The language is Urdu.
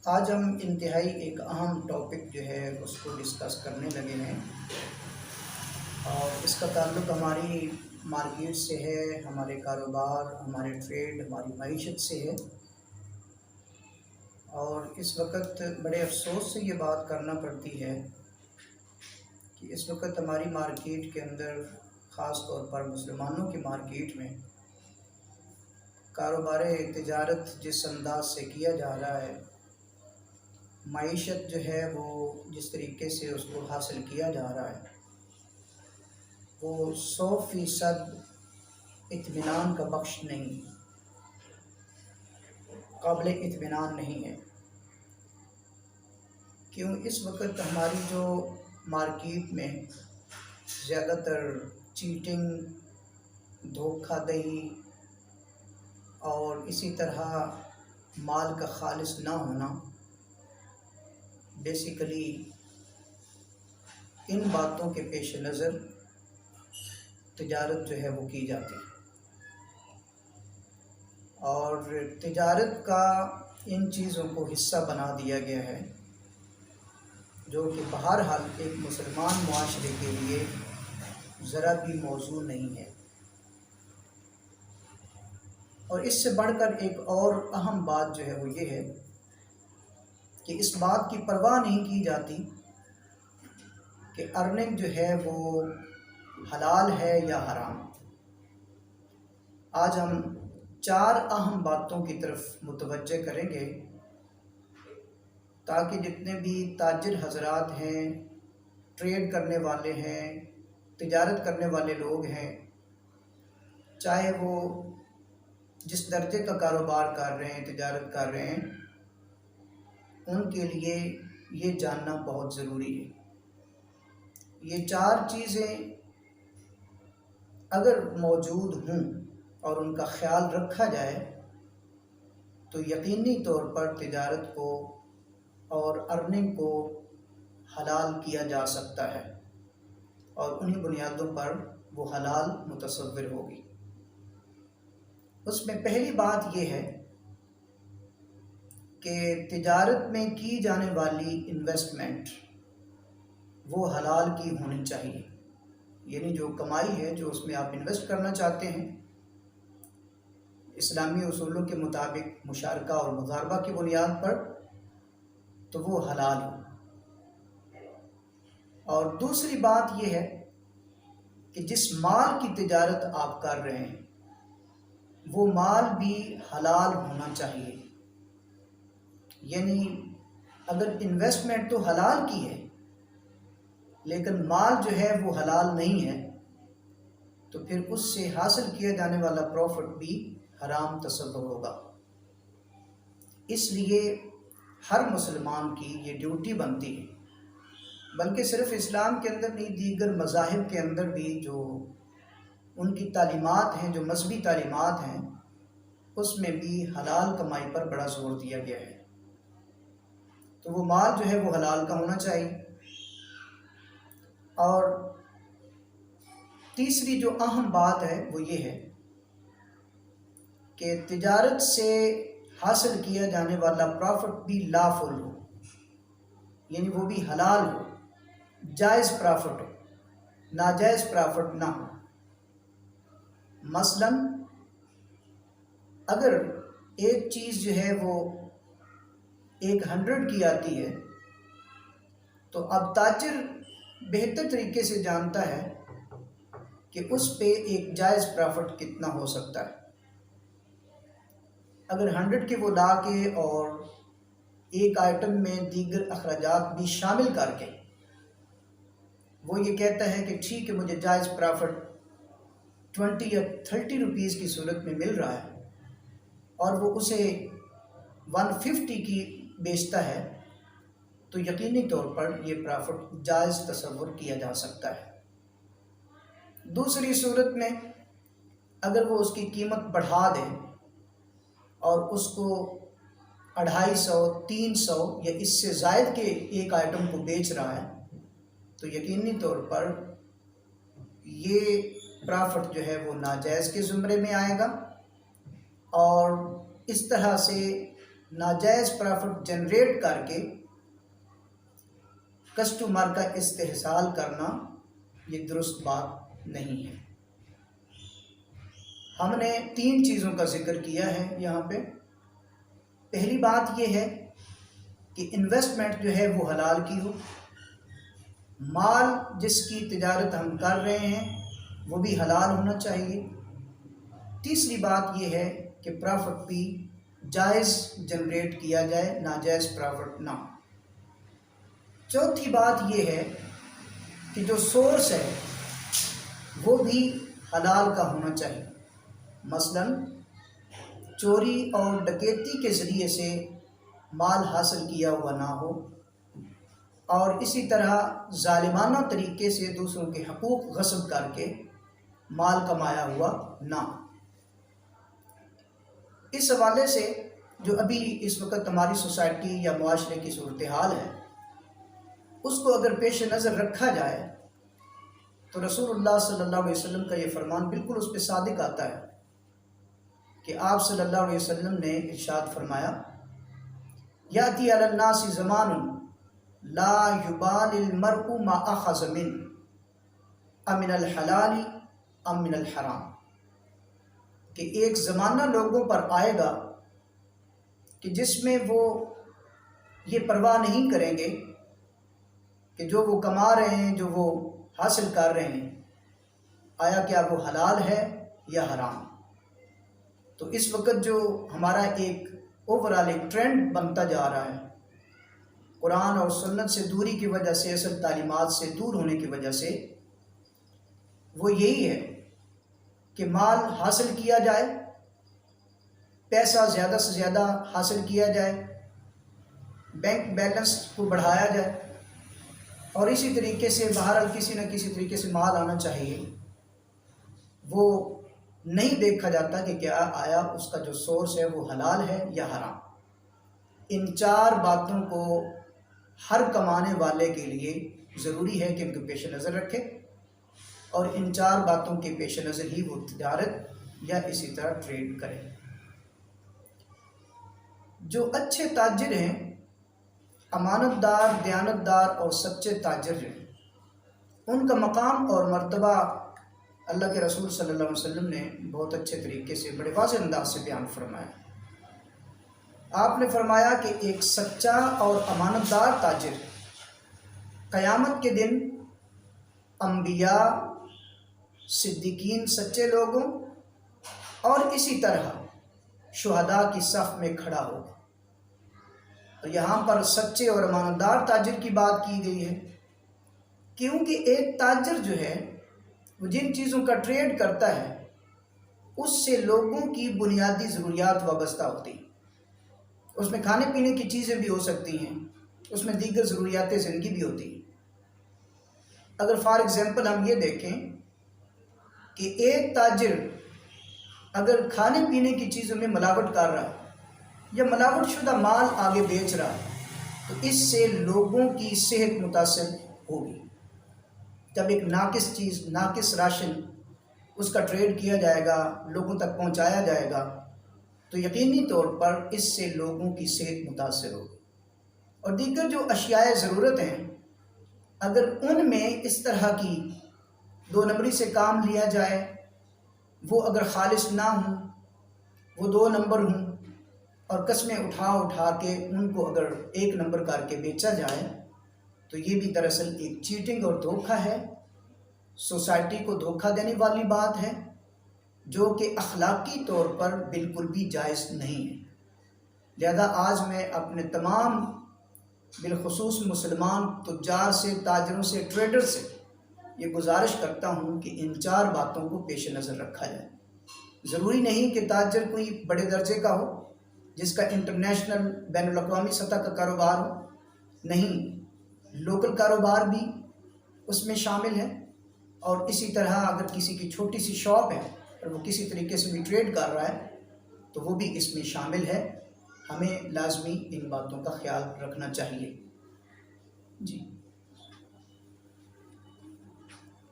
آج ہم انتہائی ایک اہم ٹاپک جو ہے اس کو ڈسکس کرنے لگے ہیں، اور اس کا تعلق ہماری مارکیٹ سے ہے، ہمارے کاروبار، ہمارے ٹریڈ، ہماری معیشت سے ہے۔ اور اس وقت بڑے افسوس سے یہ بات کرنا پڑتی ہے کہ اس وقت ہماری مارکیٹ کے اندر، خاص طور پر مسلمانوں کی مارکیٹ میں، کاروبار تجارت جس انداز سے کیا جا رہا ہے، معیشت جو ہے وہ جس طریقے سے اس کو حاصل کیا جا رہا ہے، وہ 100% اطمینان کا بخش نہیں، قابل اطمینان نہیں ہے۔ کیوں اس وقت ہماری جو مارکیٹ میں زیادہ تر چیٹنگ، دھوکہ دہی اور اسی طرح مال کا خالص نہ ہونا، بیسیکلی ان باتوں کے پیش نظر تجارت جو ہے وہ کی جاتی ہے، اور تجارت کا ان چیزوں کو حصہ بنا دیا گیا ہے جو کہ بہرحال ایک مسلمان معاشرے کے لیے ذرا بھی موزوں نہیں ہے۔ اور اس سے بڑھ کر ایک اور اہم بات جو ہے وہ یہ ہے کہ اس بات کی پرواہ نہیں کی جاتی کہ ارننگ جو ہے وہ حلال ہے یا حرام۔ آج ہم 4 اہم باتوں کی طرف متوجہ کریں گے تاکہ جتنے بھی تاجر حضرات ہیں، ٹریڈ کرنے والے ہیں، تجارت کرنے والے لوگ ہیں، چاہے وہ جس درجے کا کاروبار کر رہے ہیں، تجارت کر رہے ہیں، ان کے لیے یہ جاننا بہت ضروری ہے۔ یہ 4 چیزیں اگر موجود ہوں اور ان کا خیال رکھا جائے تو یقینی طور پر تجارت کو اور ارننگ کو حلال کیا جا سکتا ہے، اور انہی بنیادوں پر وہ حلال متصور ہوگی۔ اس میں پہلی بات یہ ہے کہ تجارت میں کی جانے والی انویسٹمنٹ وہ حلال کی ہونی چاہیے، یعنی جو کمائی ہے جو اس میں آپ انویسٹ کرنا چاہتے ہیں، اسلامی اصولوں کے مطابق مشارکہ اور مضاربہ کی بنیاد پر، تو وہ حلال ہو۔ اور دوسری بات یہ ہے کہ جس مال کی تجارت آپ کر رہے ہیں وہ مال بھی حلال ہونا چاہیے، یعنی اگر انویسٹمنٹ تو حلال کی ہے لیکن مال جو ہے وہ حلال نہیں ہے تو پھر اس سے حاصل کیا جانے والا پروفٹ بھی حرام تصور ہوگا۔ اس لیے ہر مسلمان کی یہ ڈیوٹی بنتی ہے، بلکہ صرف اسلام کے اندر نہیں، دیگر مذاہب کے اندر بھی جو ان کی تعلیمات ہیں، جو مذہبی تعلیمات ہیں، اس میں بھی حلال کمائی پر بڑا زور دیا گیا ہے۔ تو وہ مال جو ہے وہ حلال کا ہونا چاہیے۔ اور تیسری جو اہم بات ہے وہ یہ ہے کہ تجارت سے حاصل کیا جانے والا پرافٹ بھی لافل ہو، یعنی وہ بھی حلال ہو، جائز پرافٹ ہو، ناجائز پرافٹ نہ ہو۔ مثلا اگر ایک چیز جو ہے وہ 100 کی آتی ہے تو اب تاجر بہتر طریقے سے جانتا ہے کہ اس پہ ایک جائز پرافٹ کتنا ہو سکتا ہے۔ اگر 100 کے وہ لا کے اور ایک آئٹم میں دیگر اخراجات بھی شامل کر کے وہ یہ کہتا ہے کہ ٹھیک ہے مجھے جائز پرافٹ 20 یا 30 روپیز کی صورت میں مل رہا ہے، اور وہ اسے 150 کی بیچتا ہے، تو یقینی طور پر یہ پرافٹ جائز تصور کیا جا سکتا ہے۔ دوسری صورت میں اگر وہ اس کی قیمت بڑھا دے اور اس کو 250، 300 یا اس سے زائد کے ایک آئٹم کو بیچ رہا ہے، تو یقینی طور پر یہ پرافٹ جو ہے وہ ناجائز کے زمرے میں آئے گا، اور اس طرح سے ناجائز پرافٹ جنریٹ کر کے کسٹمر کا استحصال کرنا یہ درست بات نہیں ہے۔ ہم نے 3 چیزوں کا ذکر کیا ہے یہاں پہ۔ پہلی بات یہ ہے کہ انویسٹمنٹ جو ہے وہ حلال کی ہو، مال جس کی تجارت ہم کر رہے ہیں وہ بھی حلال ہونا چاہیے۔ تیسری بات یہ ہے کہ پرافٹ بھی جائز جنریٹ کیا جائے، ناجائز پرافٹ نہ۔ چوتھی بات یہ ہے کہ جو سورس ہے وہ بھی حلال کا ہونا چاہیے، مثلا چوری اور ڈکیتی کے ذریعے سے مال حاصل کیا ہوا نہ ہو، اور اسی طرح ظالمانہ طریقے سے دوسروں کے حقوق غصب کر کے مال کمایا ہوا نہ۔ اس حوالے سے جو ابھی اس وقت ہماری سوسائٹی یا معاشرے کی صورتحال ہے اس کو اگر پیش نظر رکھا جائے تو رسول اللہ صلی اللہ علیہ وسلم کا یہ فرمان بالکل اس پہ صادق آتا ہے کہ آپ صلی اللہ علیہ وسلم نے ارشاد فرمایا، یاتی علی الناس زمان لا یبال المرء ما اخذ من امن الحلال ام من الحرام، کہ ایک زمانہ لوگوں پر آئے گا کہ جس میں وہ یہ پرواہ نہیں کریں گے کہ جو وہ کما رہے ہیں، جو وہ حاصل کر رہے ہیں، آیا کیا وہ حلال ہے یا حرام۔ تو اس وقت جو ہمارا ایک اوورال ایک ٹرینڈ بنتا جا رہا ہے، قرآن اور سنت سے دوری کی وجہ سے، اصل تعلیمات سے دور ہونے کی وجہ سے، وہ یہی ہے کہ مال حاصل کیا جائے، پیسہ زیادہ سے زیادہ حاصل کیا جائے، بینک بیلنس کو بڑھایا جائے، اور اسی طریقے سے بہرحال کسی نہ کسی طریقے سے مال آنا چاہیے۔ وہ نہیں دیکھا جاتا کہ کیا آیا اس کا جو سورس ہے وہ حلال ہے یا حرام۔ ان 4 باتوں کو ہر کمانے والے کے لیے ضروری ہے کہ ان کو پیش نظر رکھے، اور ان 4 باتوں کے پیش نظر ہی وہ تجارت یا اسی طرح ٹریڈ کرے۔ جو اچھے تاجر ہیں، امانت دار، دیانت دار اور سچے تاجر جو ہیں، ان کا مقام اور مرتبہ اللہ کے رسول صلی اللہ علیہ وسلم نے بہت اچھے طریقے سے بڑے واضح انداز سے بیان فرمایا۔ آپ نے فرمایا کہ ایک سچا اور امانت دار تاجر قیامت کے دن انبیاء، صدیقین سچے لوگوں اور اسی طرح شہداء کی صف میں کھڑا ہوگا۔ اور یہاں پر سچے اور امانت دار تاجر کی بات کی گئی ہے کیونکہ ایک تاجر جو ہے وہ جن چیزوں کا ٹریڈ کرتا ہے اس سے لوگوں کی بنیادی ضروریات وابستہ ہوتی ہیں۔ اس میں کھانے پینے کی چیزیں بھی ہو سکتی ہیں، اس میں دیگر ضروریات زندگی بھی ہوتی ہیں۔ اگر فار ایگزامپل ہم یہ دیکھیں کہ ایک تاجر اگر کھانے پینے کی چیزوں میں ملاوٹ کر رہا ہے یا ملاوٹ شدہ مال آگے بیچ رہا ہے تو اس سے لوگوں کی صحت متاثر ہوگی۔ جب ایک ناقص چیز، ناقص راشن اس کا ٹریڈ کیا جائے گا، لوگوں تک پہنچایا جائے گا، تو یقینی طور پر اس سے لوگوں کی صحت متاثر ہوگی۔ اور دیگر جو اشیاء ضرورت ہیں، اگر ان میں اس طرح کی 2 نمبری سے کام لیا جائے، وہ اگر خالص نہ ہوں، وہ 2 نمبر ہوں، اور قسمیں اٹھا کے ان کو اگر 1 نمبر کر کے بیچا جائے تو یہ بھی دراصل ایک چیٹنگ اور دھوکہ ہے، سوسائٹی کو دھوکہ دینے والی بات ہے، جو کہ اخلاقی طور پر بالکل بھی جائز نہیں ہے۔ لہذا آج میں اپنے تمام بالخصوص مسلمان تجار سے، تاجروں سے، ٹریڈر سے یہ گزارش کرتا ہوں کہ ان 4 باتوں کو پیش نظر رکھا جائے۔ ضروری نہیں کہ تاجر کوئی بڑے درجے کا ہو جس کا انٹرنیشنل بین الاقوامی سطح کا کاروبار ہو، نہیں، لوکل کاروبار بھی اس میں شامل ہے، اور اسی طرح اگر کسی کی چھوٹی سی شاپ ہے اور وہ کسی طریقے سے بھی ٹریڈ کر رہا ہے تو وہ بھی اس میں شامل ہے۔ ہمیں لازمی ان باتوں کا خیال رکھنا چاہیے۔ جی۔